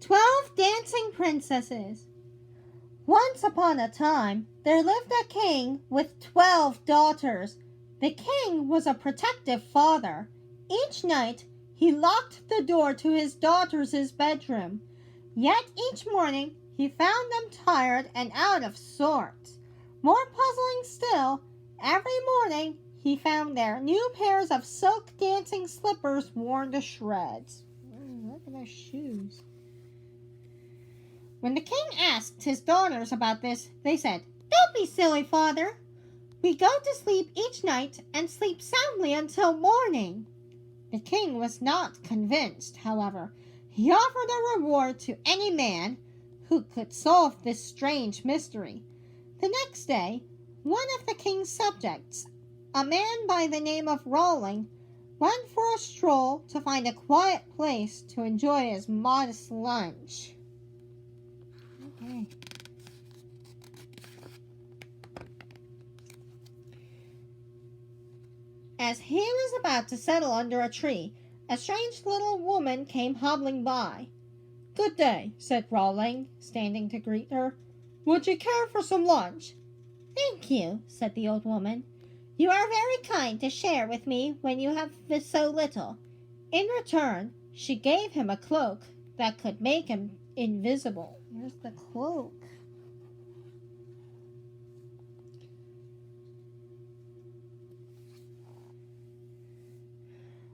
12 Dancing Princesses. Once upon a time, there lived a king with 12 daughters. The king was a protective father. Each night, he locked the door to his daughters' bedroom. Yet each morning, he found them tired and out of sorts. More puzzling still, every morning, he found their new pairs of silk dancing slippers worn to shreds. Look at their shoes. When the king asked his daughters about this, they said, "Don't be silly, father. We go to sleep each night and sleep soundly until morning." The king was not convinced, however. He offered a reward to any man who could solve this strange mystery. The next day, one of the king's subjects, a man by the name of Rawling, went for a stroll to find a quiet place to enjoy his modest lunch. Okay. As he was about to settle under a tree, a strange little woman came hobbling by. "Good day," said Rawling, standing to greet her. "Would you care for some lunch?" "Thank you," said the old woman. "You are very kind to share with me when you have so little." In return, she gave him a cloak that could make him invisible. Here's the cloak.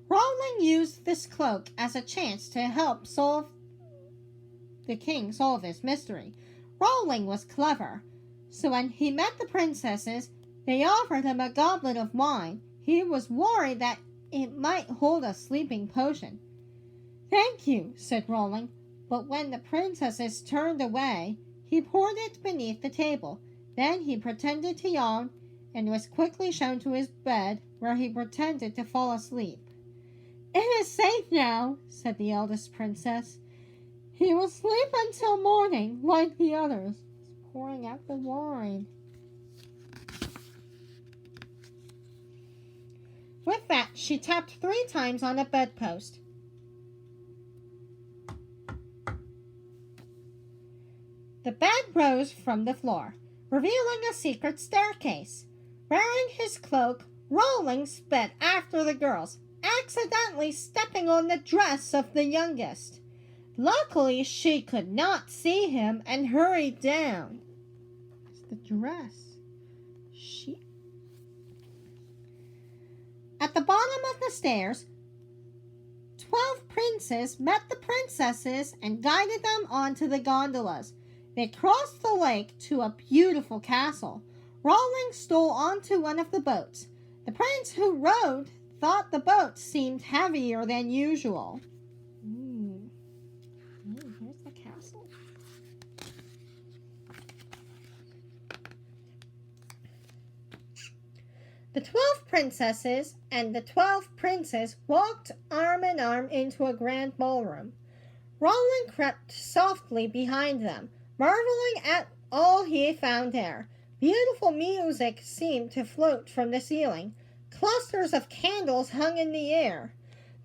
Rawling used this cloak as a chance to help the king solve his mystery. Rawling was clever, so when he met the princesses, they offered him a goblet of wine. He was worried that it might hold a sleeping potion. "Thank you," said Rawling, but when the princesses turned away, he poured it beneath the table. Then he pretended to yawn and was quickly shown to his bed, where he pretended to fall asleep. "It is safe now," said the eldest princess. "He will sleep until morning, like the others." He's pouring out the wine. With that, she tapped 3 times on the bedpost. The bed rose from the floor, revealing a secret staircase. Wearing his cloak, Rawling sped after the girls, accidentally stepping on the dress of the youngest. Luckily, she could not see him and hurried down. It's the dress. At the bottom of the stairs, 12 princes met the princesses and guided them onto the gondolas. They crossed the lake to a beautiful castle. Rawling stole onto one of the boats. The prince who rowed thought the boat seemed heavier than usual. Here's the castle. The 12 princesses and the 12 princes walked arm in arm into a grand ballroom. Rawling crept softly behind them, marveling at all he found there. Beautiful music seemed to float from the ceiling. Clusters of candles hung in the air.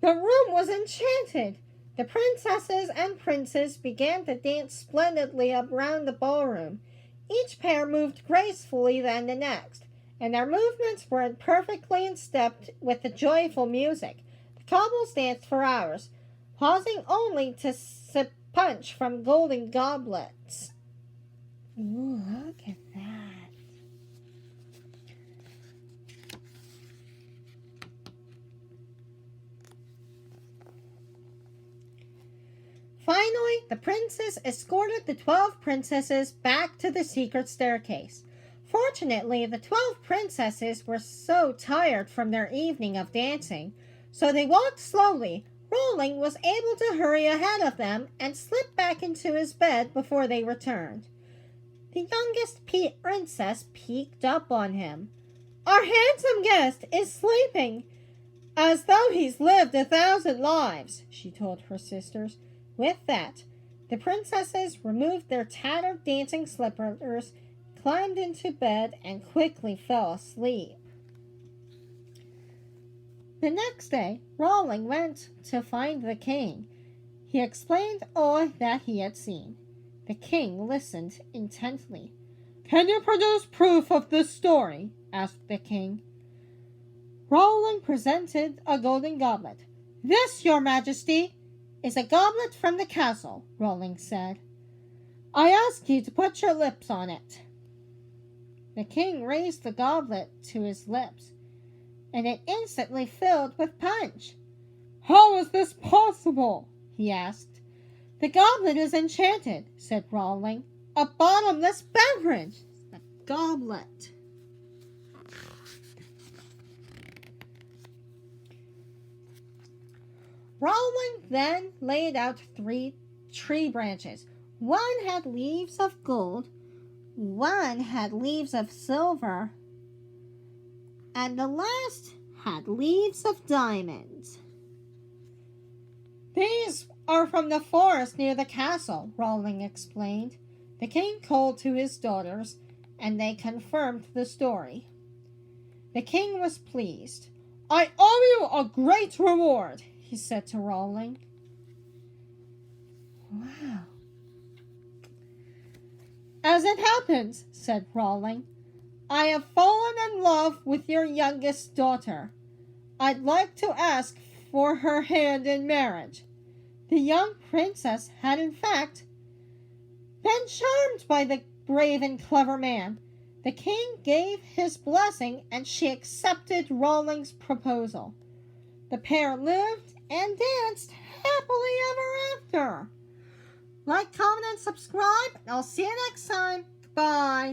The room was enchanted. The princesses and princes began to dance splendidly around the ballroom. Each pair moved gracefully than the next, and their movements were perfectly in step with the joyful music. The couples danced for hours, pausing only to sip punch from golden goblets. Ooh, look at that. Finally, the princes escorted the 12 princesses back to the secret staircase. Fortunately, the 12 princesses were so tired from their evening of dancing, so they walked slowly. Rawling was able to hurry ahead of them and slip back into his bed before they returned. The youngest princess peeked up on him. "Our handsome guest is sleeping as though he's lived 1,000 lives," she told her sisters. With that, the princesses removed their tattered dancing slippers, climbed into bed, and quickly fell asleep. The next day, Rawling went to find the king. He explained all that he had seen. The king listened intently. "Can you produce proof of this story?" asked the king. Rawling presented a golden goblet. "This, your majesty, is a goblet from the castle," Rawling said. "I ask you to put your lips on it." The king raised the goblet to his lips, and it instantly filled with punch. "How is this possible?" he asked. "The goblet is enchanted," said Rawling. "A bottomless beverage." A goblet. Rawling then laid out 3 tree branches. One had leaves of gold, one had leaves of silver, and the last had leaves of diamonds. "These are from the forest near the castle," Rawling explained. The king called to his daughters, and they confirmed the story. The king was pleased. "I owe you a great reward," he said to Rawling. "Wow." "As it happens," said Rawling, "I have fallen in love with your youngest daughter. I'd like to ask for her hand in marriage." The young princess had, in fact, been charmed by the brave and clever man. The king gave his blessing, and she accepted Rawling's proposal. The pair lived and danced happily ever after. Like, comment, and subscribe, and I'll see you next time. Bye.